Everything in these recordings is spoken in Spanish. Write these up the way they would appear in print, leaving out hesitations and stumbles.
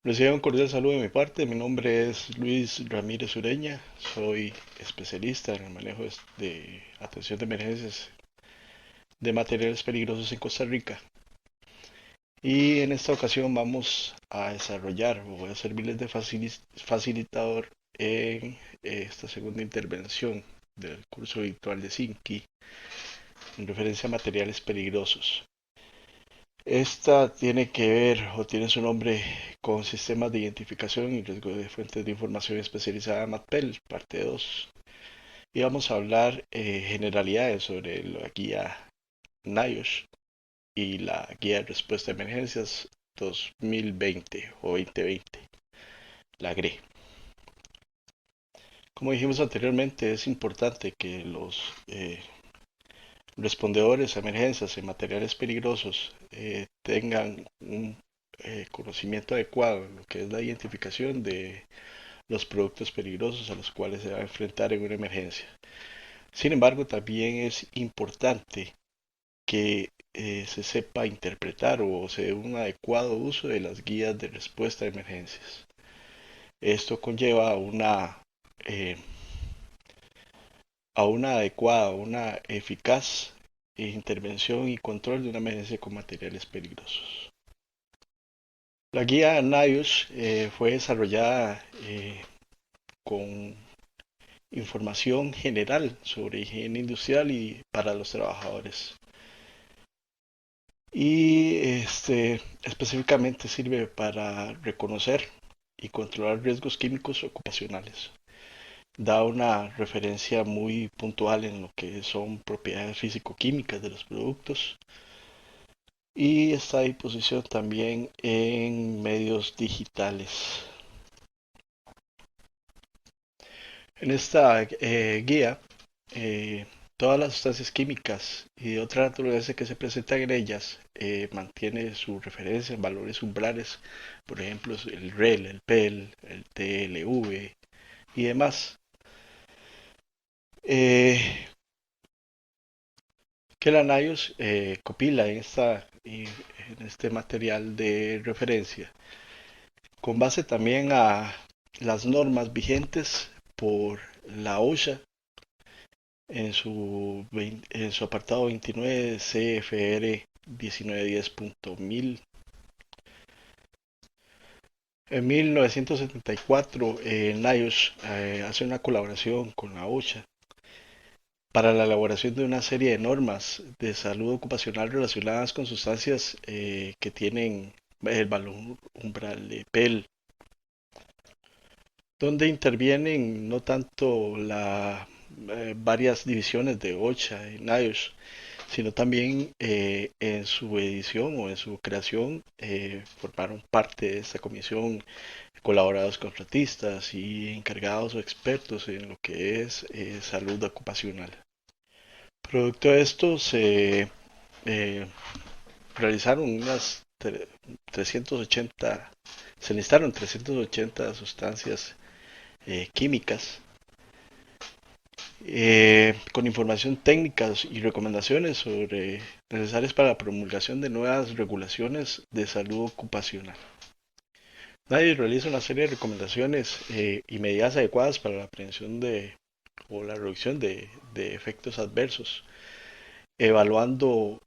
Reciban un cordial saludo de mi parte. Mi nombre es Luis Ramírez Ureña. Soy especialista en el manejo de atención de emergencias de materiales peligrosos en Costa Rica. Y en esta ocasión vamos a desarrollar o voy a servirles de facilitador en esta segunda intervención del curso virtual de Sinki en referencia a materiales peligrosos. Esta tiene que ver o tiene su nombre con sistemas de identificación y riesgo de fuentes de información especializada MATPEL, parte 2. Y vamos a hablar generalidades sobre la guía NIOSH y la guía de respuesta a emergencias 2020 o 2020, la GRE. Como dijimos anteriormente, es importante que los respondedores a emergencias en materiales peligrosos tengan un conocimiento adecuado en lo que es la identificación de los productos peligrosos a los cuales se va a enfrentar en una emergencia. Sin embargo, también es importante que se sepa interpretar o se dé un adecuado uso de las guías de respuesta a emergencias. Esto conlleva eh, a una adecuada, una eficaz intervención y control de una emergencia con materiales peligrosos. La guía NIOSH fue desarrollada con información general sobre higiene industrial y para los trabajadores. Y específicamente sirve para reconocer y controlar riesgos químicos ocupacionales. Da una referencia muy puntual en lo que son propiedades físico-químicas de los productos y está a disposición también en medios digitales. En esta guía, eh, todas las sustancias químicas y de otra naturaleza que se presentan en ellas mantiene su referencia en valores umbrales, por ejemplo el REL, el PEL, el TLV y demás. Eh, que la NIOS copila en este material de referencia con base también a las normas vigentes por la OSHA en su apartado 29 CFR 1910.1000. En 1974, NIOSH hace una colaboración con la OSHA para la elaboración de una serie de normas de salud ocupacional relacionadas con sustancias que tienen el valor umbral de PEL, donde intervienen no tanto varias divisiones de OSHA y NIOSH, sino también en su edición o en su creación formaron parte de esta comisión colaboradores contratistas y encargados o expertos en lo que es salud ocupacional. Producto de esto se eh, realizaron 380, se listaron 380 sustancias químicas con información técnicas y recomendaciones necesarias para la promulgación de nuevas regulaciones de salud ocupacional. Nadie realiza una serie de recomendaciones y medidas adecuadas para la prevención o la reducción de efectos adversos, evaluando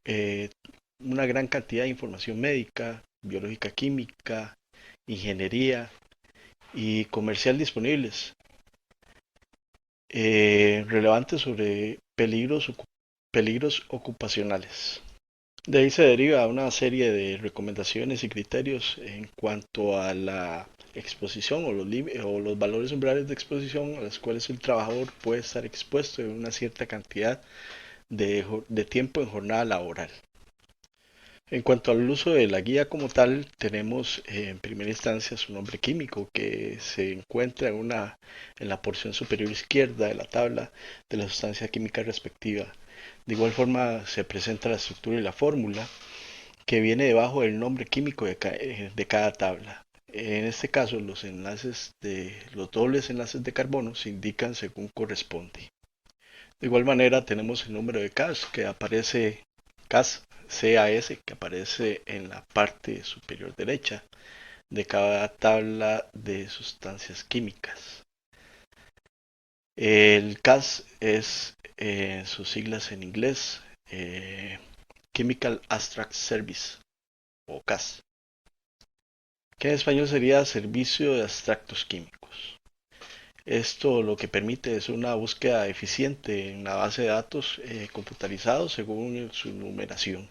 una gran cantidad de información médica, biológica, química, ingeniería y comercial disponibles, relevantes sobre peligros ocupacionales. De ahí se deriva una serie de recomendaciones y criterios en cuanto a la exposición o los valores umbrales de exposición a los cuales el trabajador puede estar expuesto en una cierta cantidad de tiempo en jornada laboral. En cuanto al uso de la guía como tal, tenemos en primera instancia su nombre químico que se encuentra en la porción superior izquierda de la tabla de la sustancia química respectiva. De igual forma se presenta la estructura y la fórmula que viene debajo del nombre químico de cada tabla. En este caso, los dobles enlaces de carbono se indican según corresponde. De igual manera, tenemos el número de CAS que aparece CAS, CAS, que aparece en la parte superior derecha de cada tabla de sustancias químicas. El CAS es sus siglas en inglés, Chemical Abstract Service o CAS, que en español sería Servicio de Abstractos Químicos. Esto lo que permite es una búsqueda eficiente en la base de datos computarizados según su numeración.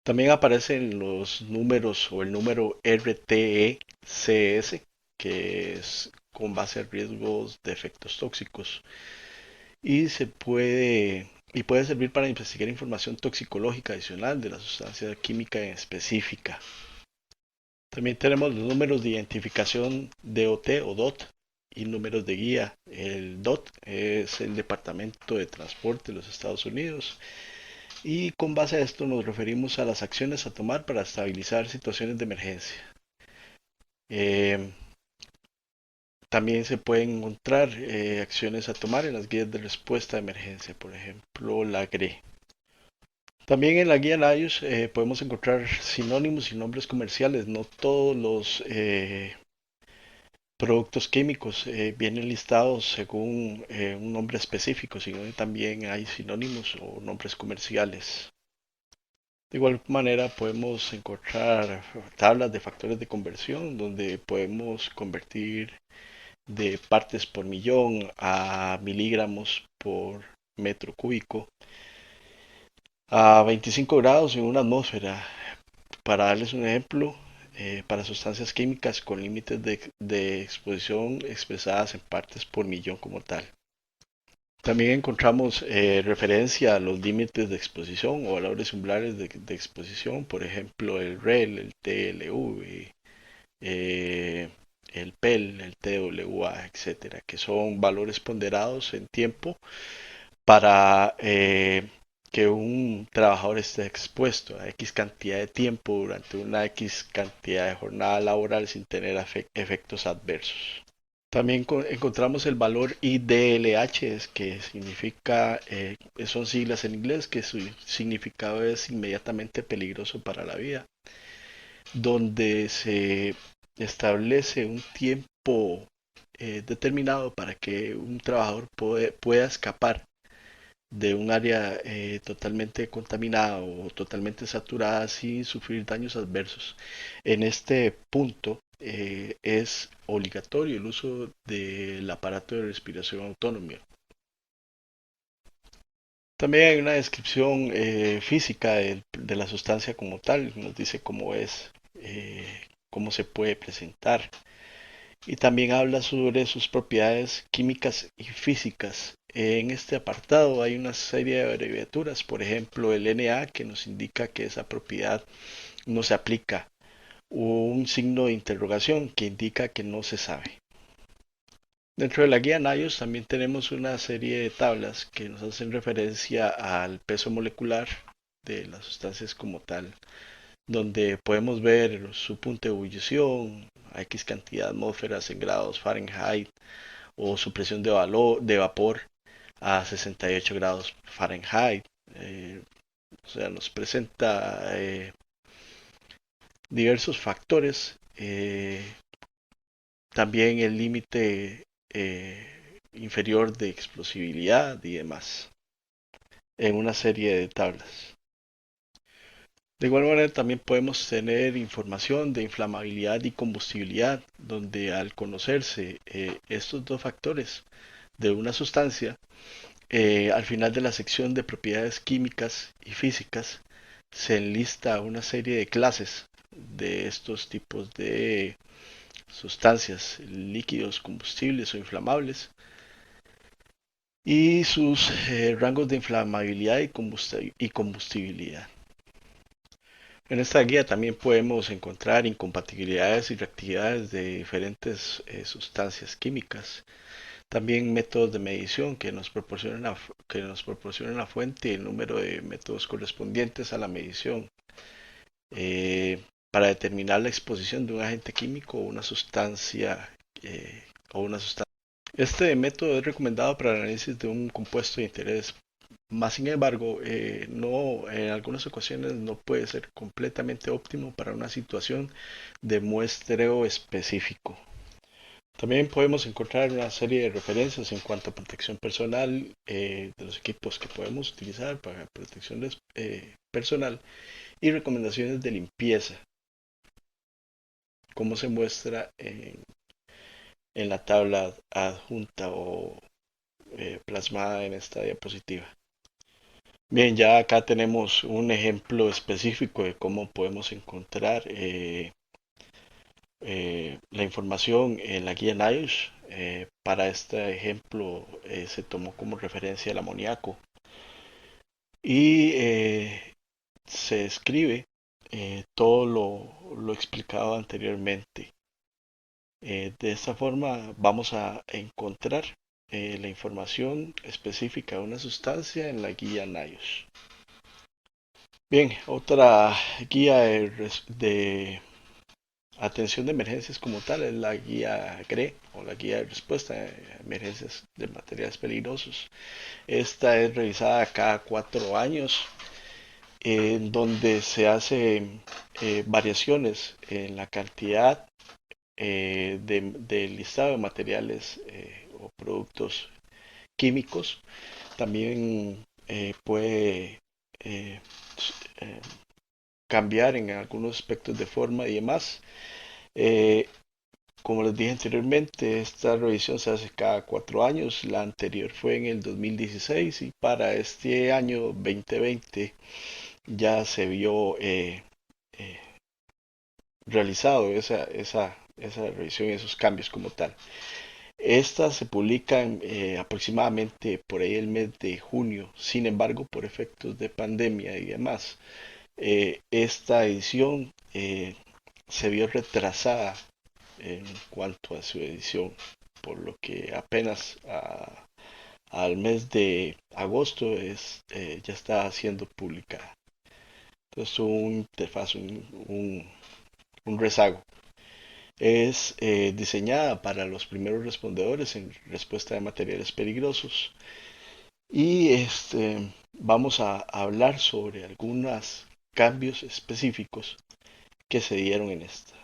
También aparecen los números o el número RTECS, que es con base a riesgos de efectos tóxicos y puede servir para investigar información toxicológica adicional de la sustancia química en específica. También tenemos los números de identificación DOT o DOT y números de guía. El DOT es el Departamento de Transporte de los Estados Unidos y con base a esto nos referimos a las acciones a tomar para estabilizar situaciones de emergencia. Eh, También se pueden encontrar acciones a tomar en las guías de respuesta de emergencia, por ejemplo la GRE. También en la guía NIOSH podemos encontrar sinónimos y nombres comerciales. No todos los productos químicos vienen listados según un nombre específico, sino que también hay sinónimos o nombres comerciales. De igual manera podemos encontrar tablas de factores de conversión donde podemos convertir de partes por millón a miligramos por metro cúbico a 25 grados en una atmósfera. Para darles un ejemplo, para sustancias químicas con límites de exposición expresadas en partes por millón como tal. También encontramos referencia a los límites de exposición o valores umbrales de exposición, por ejemplo el REL, el TLV, el PEL, el TWA, etcétera, que son valores ponderados en tiempo para que un trabajador esté expuesto a X cantidad de tiempo durante una X cantidad de jornada laboral sin tener efectos adversos. También encontramos el valor IDLH, que significa, son siglas en inglés, que su significado es inmediatamente peligroso para la vida, donde se establece un tiempo determinado para que un trabajador pueda escapar de un área totalmente contaminada o totalmente saturada sin sufrir daños adversos. En este punto es obligatorio el uso del aparato de respiración autónomo. También hay una descripción física de la sustancia como tal, nos dice cómo es, cómo se puede presentar y también habla sobre sus propiedades químicas y físicas. En este apartado hay una serie de abreviaturas, por ejemplo el Na, que nos indica que esa propiedad no se aplica, o un signo de interrogación que indica que no se sabe. Dentro de la guía NIOSH también tenemos una serie de tablas que nos hacen referencia al peso molecular de las sustancias como tal, donde podemos ver su punto de ebullición, a X cantidad de atmósferas en grados Fahrenheit, o su presión de vapor a 68 grados Fahrenheit. O sea, nos presenta diversos factores. También el límite inferior de explosibilidad y demás en una serie de tablas. De igual manera también podemos tener información de inflamabilidad y combustibilidad, donde al conocerse estos dos factores de una sustancia, al final de la sección de propiedades químicas y físicas se enlista una serie de clases de estos tipos de sustancias, líquidos, combustibles o inflamables, y sus rangos de inflamabilidad y combustibilidad. En esta guía también podemos encontrar incompatibilidades y reactividades de diferentes sustancias químicas. También métodos de medición que nos proporcionan la fuente y el número de métodos correspondientes a la medición para determinar la exposición de un agente químico o una sustancia. Este método es recomendado para el análisis de un compuesto de interés Más sin embargo, no, en algunas ocasiones no puede ser completamente óptimo para una situación de muestreo específico. También podemos encontrar una serie de referencias en cuanto a protección personal de los equipos que podemos utilizar para protección personal y recomendaciones de limpieza, como se muestra en la tabla adjunta o plasmada en esta diapositiva. Bien, ya acá tenemos un ejemplo específico de cómo podemos encontrar la información en la guía NIOSH. Para este ejemplo se tomó como referencia el amoníaco y se escribe todo lo explicado anteriormente. De esta forma vamos a encontrar la información específica de una sustancia en la guía NIOSH. Bien, otra guía de atención de emergencias como tal es la guía GRE o la guía de respuesta a emergencias de materiales peligrosos. Esta es revisada cada 4 años, en donde se hacen variaciones en la cantidad del listado de materiales o productos químicos. También puede eh, eh, cambiar en algunos aspectos de forma y demás. Eh, Como les dije anteriormente, esta revisión se hace cada 4 años. La anterior fue en el 2016 y para este año 2020 ya se vio eh, realizado esa revisión y esos cambios como tal. Estas se publican aproximadamente por ahí el mes de junio. Sin embargo, por efectos de pandemia y demás, esta edición se vio retrasada en cuanto a su edición, por lo que apenas al mes de agosto ya está siendo publicada. Entonces un interfaz, un rezago. Es diseñada para los primeros respondedores en respuesta de materiales peligrosos y vamos a hablar sobre algunos cambios específicos que se dieron en esta.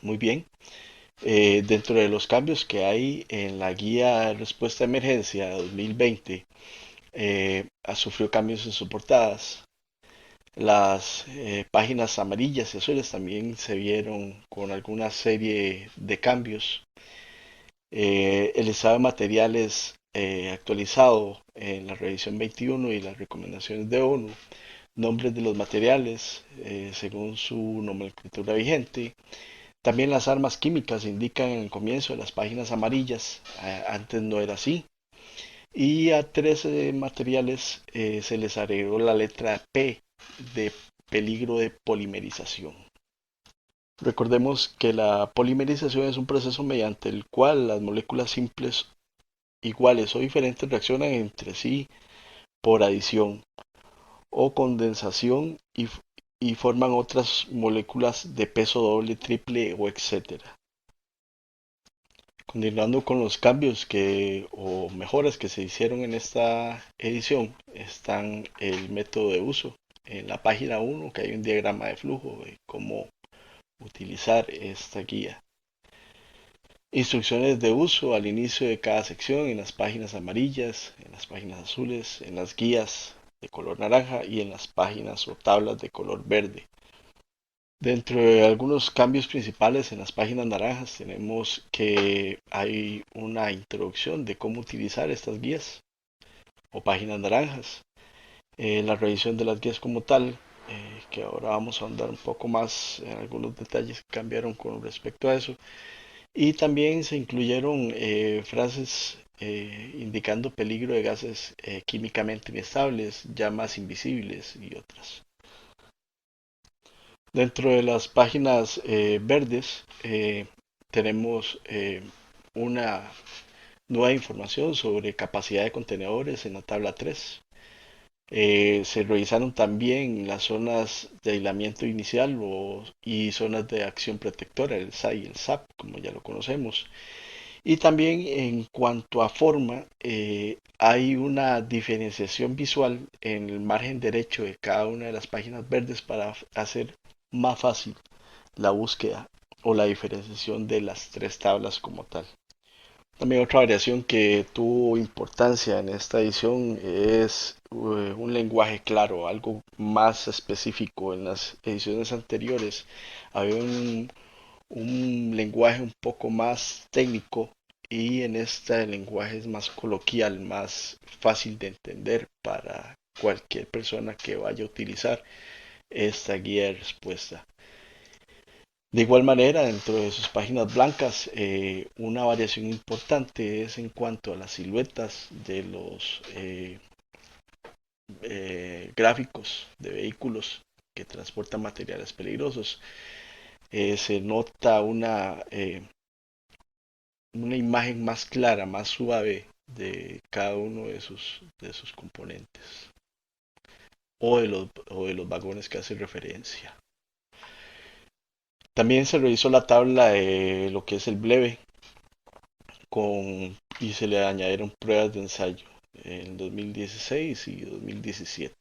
Muy bien. Dentro de los cambios que hay en la guía de respuesta a emergencia 2020, sufrió cambios en sus portadas. Las páginas amarillas y azules también se vieron con alguna serie de cambios. El estado de materiales actualizado en la revisión 21 y las recomendaciones de ONU, nombres de los materiales según su nomenclatura vigente. También las armas químicas indican en el comienzo de las páginas amarillas, antes no era así. Y a 13 materiales se les agregó la letra P de peligro de polimerización. Recordemos que la polimerización es un proceso mediante el cual las moléculas simples iguales o diferentes reaccionan entre sí por adición o condensación y forman otras moléculas de peso doble, triple o etcétera. Continuando con los cambios o mejoras que se hicieron en esta edición, están el método de uso. En la página 1 que hay un diagrama de flujo de cómo utilizar esta guía. Instrucciones de uso al inicio de cada sección en las páginas amarillas, en las páginas azules, en las guías de color naranja y en las páginas o tablas de color verde. Dentro de algunos cambios principales en las páginas naranjas tenemos que hay una introducción de cómo utilizar estas guías o páginas naranjas. La revisión de las guías como tal, que ahora vamos a andar un poco más en algunos detalles que cambiaron con respecto a eso. Y también se incluyeron frases indicando peligro de gases químicamente inestables, llamas invisibles y otras. Dentro de las páginas verdes tenemos una nueva información sobre capacidad de contenedores en la tabla 3. Se revisaron también las zonas de aislamiento inicial y zonas de acción protectora, el SAI y el SAP, como ya lo conocemos. Y también en cuanto a forma, hay una diferenciación visual en el margen derecho de cada una de las páginas verdes para hacer más fácil la búsqueda o la diferenciación de las tres tablas como tal. También otra variación que tuvo importancia en esta edición es un lenguaje claro, algo más específico. En las ediciones anteriores había un lenguaje un poco más técnico y en esta el lenguaje es más coloquial, más fácil de entender para cualquier persona que vaya a utilizar esta guía de respuesta. De igual manera, dentro de sus páginas blancas, una variación importante es en cuanto a las siluetas de los gráficos de vehículos que transportan materiales peligrosos. Se nota una imagen más clara, más suave de cada uno de sus componentes o de los vagones que hace referencia. También se revisó la tabla de lo que es el breve y se le añadieron pruebas de ensayo en 2016 y 2017.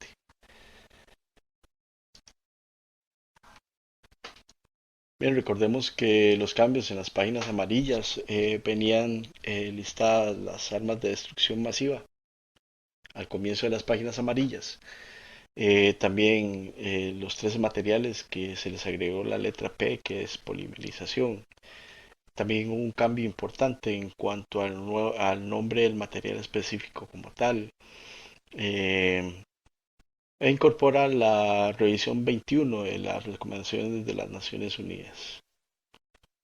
Bien, recordemos que los cambios en las páginas amarillas venían listadas las armas de destrucción masiva al comienzo de las páginas amarillas. También los tres materiales que se les agregó la letra P, que es polimerización. También un cambio importante en cuanto al nombre del material específico como tal. Eh, e incorpora la revisión 21 de las recomendaciones de las Naciones Unidas.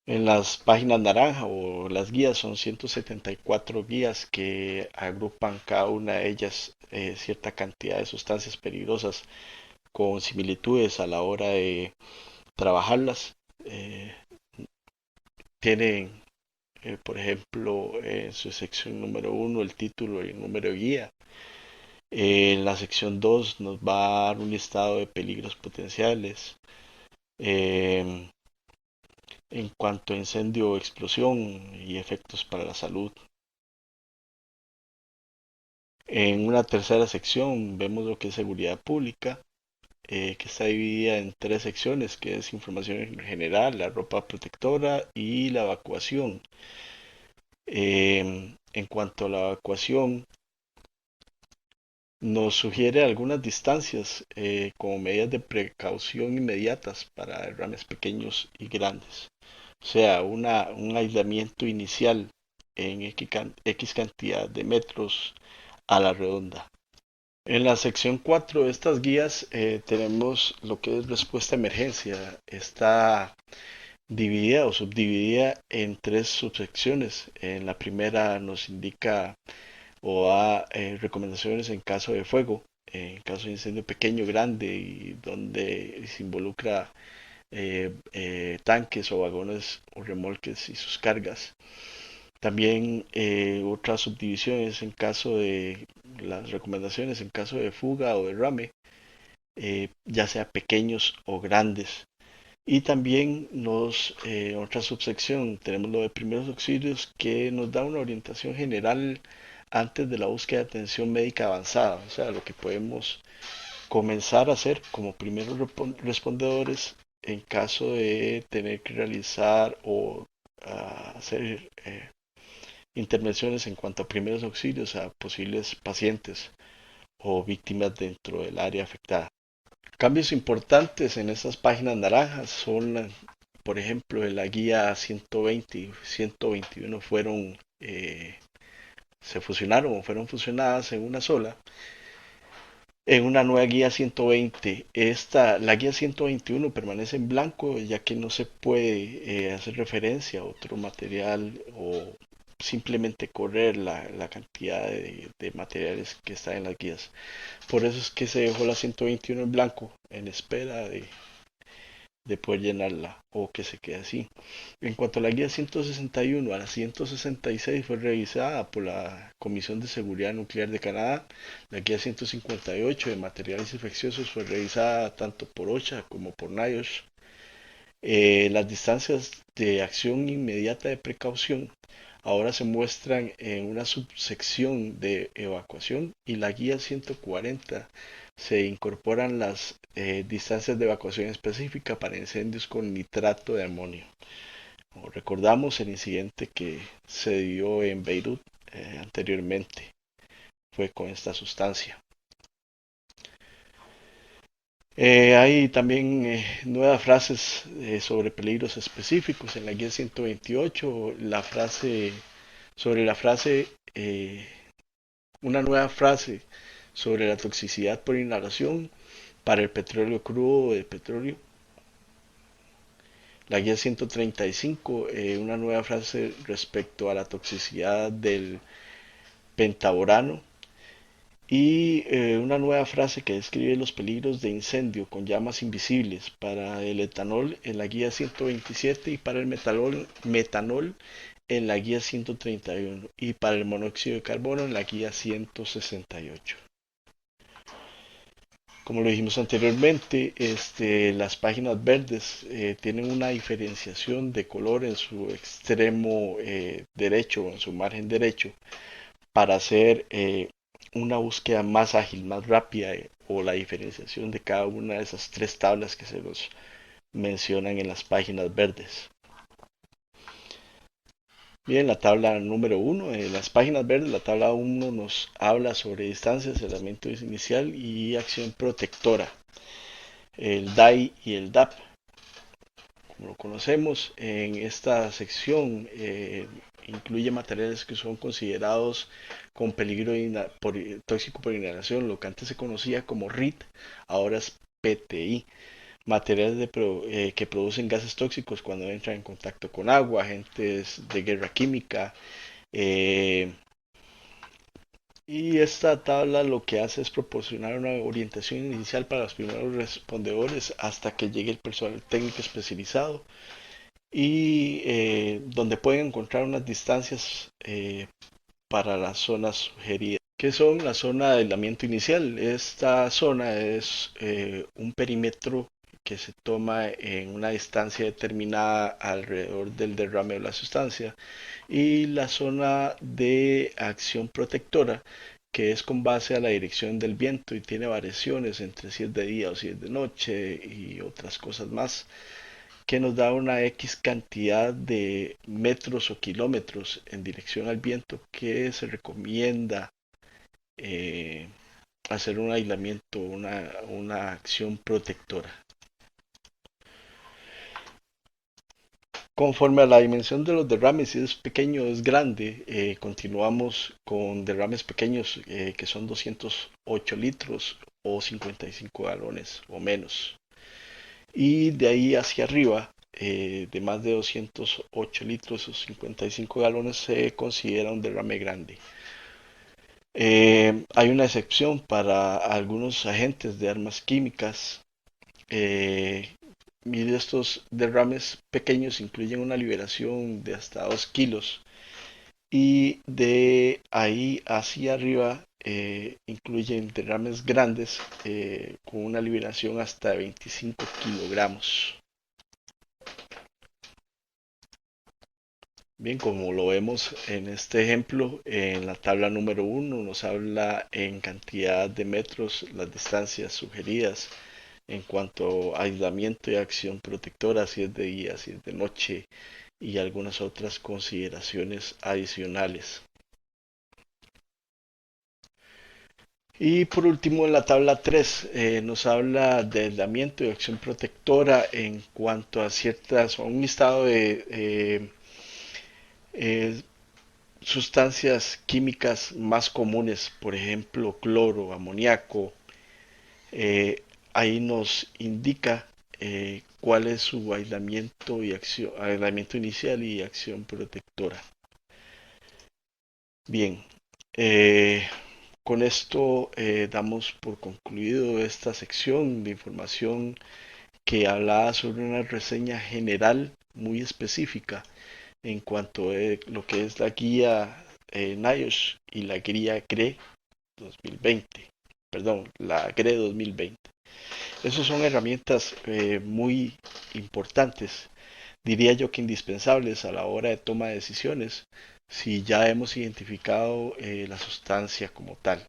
En las páginas naranja o las guías son 174 guías que agrupan cada una de ellas cierta cantidad de sustancias peligrosas con similitudes a la hora de trabajarlas. Eh, Tienen, por ejemplo, en su sección número uno el título y el número de guía. En la sección 2 nos va a dar un listado de peligros potenciales. Eh, en cuanto a incendio o explosión y efectos para la salud. En una tercera sección vemos lo que es seguridad pública, que está dividida en tres secciones, que es información en general, la ropa protectora y la evacuación. En cuanto a la evacuación, nos sugiere algunas distancias como medidas de precaución inmediatas para derrames pequeños y grandes. O sea, un aislamiento inicial en X cantidad de metros a la redonda. En la sección 4 de estas guías tenemos lo que es respuesta a emergencia. Está dividida o subdividida en tres subsecciones. En la primera nos indica o da recomendaciones en caso de fuego, en caso de incendio pequeño, grande y donde se involucra tanques o vagones o remolques y sus cargas. También otras subdivisiones en caso de las recomendaciones en caso de fuga o derrame, ya sea pequeños o grandes. Y también otra subsección tenemos lo de primeros auxilios que nos da una orientación general antes de la búsqueda de atención médica avanzada, o sea, lo que podemos comenzar a hacer como primeros respondedores en caso de tener que realizar o hacer intervenciones en cuanto a primeros auxilios a posibles pacientes o víctimas dentro del área afectada. Cambios importantes en estas páginas naranjas son, por ejemplo, en la guía 120 y 121 se fusionaron o fueron fusionadas en una sola, en una nueva guía 120. La guía 121 permanece en blanco ya que no se puede hacer referencia a otro material o simplemente correr la cantidad de materiales que están en las guías. Por eso es que se dejó la 121 en blanco en espera de poder llenarla o que se quede así. En cuanto a la guía 161 a la 166 fue revisada por la Comisión de Seguridad Nuclear de Canadá. La guía 158 de materiales infecciosos fue revisada tanto por OSHA como por NIOSH. Las distancias de acción inmediata de precaución ahora se muestran en una subsección de evacuación, y la guía 140 se incorporan las distancias de evacuación específica para incendios con nitrato de amonio. Como recordamos el incidente que se dio en Beirut anteriormente, fue con esta sustancia. Hay también nuevas frases sobre peligros específicos en la guía 128. Sobre la frase, una nueva frase sobre la toxicidad por inhalación para el petróleo crudo de petróleo. La guía 135, una nueva frase respecto a la toxicidad del pentaborano. Y una nueva frase que describe los peligros de incendio con llamas invisibles para el etanol en la guía 127 y para el metanol en la guía 131 y para el monóxido de carbono en la guía 168. Como lo dijimos anteriormente, las páginas verdes tienen una diferenciación de color en su extremo derecho, en su margen derecho, para hacer una búsqueda más ágil, más rápida, o la diferenciación de cada una de esas tres tablas que se nos mencionan en las páginas verdes. Bien, la tabla número 1, en las páginas verdes, la tabla 1 nos habla sobre distancia, cerramiento inicial y acción protectora, el DAI y el DAP. Como lo conocemos, en esta sección incluye materiales que son considerados con peligro tóxico por inhalación, lo que antes se conocía como RIT, ahora es PTI. Materiales que producen gases tóxicos cuando entran en contacto con agua, agentes de guerra química. Y esta tabla lo que hace es proporcionar una orientación inicial para los primeros respondedores hasta que llegue el personal técnico especializado, y donde pueden encontrar unas distancias para las zonas sugeridas. ¿Qué son la zona de aislamiento inicial? Esta zona es un perímetro que se toma en una distancia determinada alrededor del derrame de la sustancia, y la zona de acción protectora, que es con base a la dirección del viento y tiene variaciones entre si es de día o si es de noche y otras cosas más, que nos da una X cantidad de metros o kilómetros en dirección al viento que se recomienda eh, hacer un aislamiento, una acción protectora. Conforme a la dimensión de los derrames, si es pequeño o es grande, continuamos con derrames pequeños que son 208 litros o 55 galones o menos. Y de ahí hacia arriba, de más de 208 litros o 55 galones, se considera un derrame grande. Hay una excepción para algunos agentes de armas químicas. Y estos derrames pequeños incluyen una liberación de hasta 2 kilos, y de ahí hacia arriba incluyen derrames grandes con una liberación hasta 25 kilogramos. Bien, como lo vemos en este ejemplo, en la tabla número 1 nos habla en cantidad de metros las distancias sugeridas en cuanto a aislamiento y acción protectora, si es de día, si es de noche, y algunas otras consideraciones adicionales. Y por último, en la tabla 3 nos habla de aislamiento y acción protectora en cuanto a un listado de eh, sustancias químicas más comunes, por ejemplo, cloro, amoníaco. Ahí nos indica cuál es su aislamiento inicial y acción protectora. Bien, con esto damos por concluido esta sección de información que hablaba sobre una reseña general muy específica en cuanto a lo que es la guía NIOSH y la guía GRE 2020. Perdón, la GRE 2020. Esas son herramientas muy importantes, diría yo que indispensables a la hora de toma de decisiones si ya hemos identificado la sustancia como tal.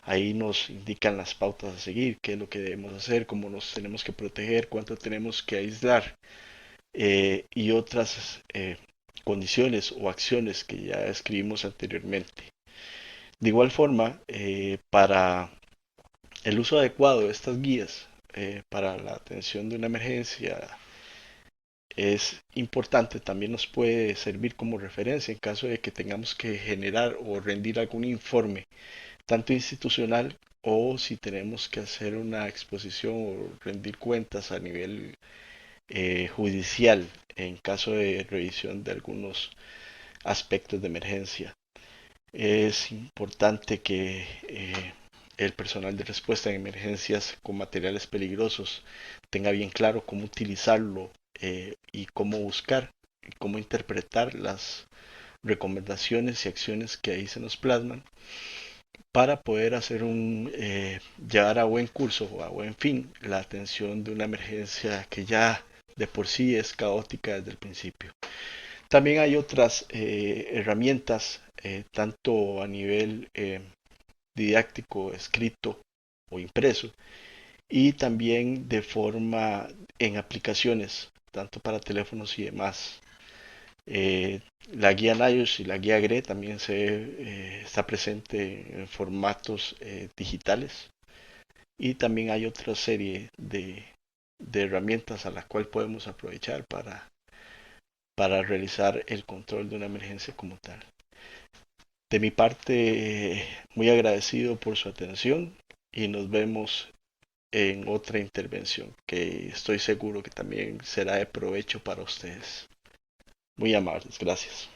Ahí nos indican las pautas a seguir, qué es lo que debemos hacer, cómo nos tenemos que proteger, cuánto tenemos que aislar y otras condiciones o acciones que ya escribimos anteriormente. De igual forma, para el uso adecuado de estas guías para la atención de una emergencia es importante, también nos puede servir como referencia en caso de que tengamos que generar o rendir algún informe, tanto institucional o si tenemos que hacer una exposición o rendir cuentas a nivel judicial en caso de revisión de algunos aspectos de emergencia. Es importante que el personal de respuesta en emergencias con materiales peligrosos tenga bien claro cómo utilizarlo y cómo buscar y cómo interpretar las recomendaciones y acciones que ahí se nos plasman para poder hacer llevar a buen curso o a buen fin la atención de una emergencia que ya de por sí es caótica desde el principio. También hay otras herramientas, tanto a nivel didáctico, escrito o impreso, y también de forma en aplicaciones, tanto para teléfonos y demás. Eh, la guía NIOSH y la guía GRE también está presente en formatos digitales y también hay otra serie de herramientas a las cuales podemos aprovechar para realizar el control de una emergencia como tal. De mi parte, muy agradecido por su atención y nos vemos en otra intervención que estoy seguro que también será de provecho para ustedes. Muy amables, gracias.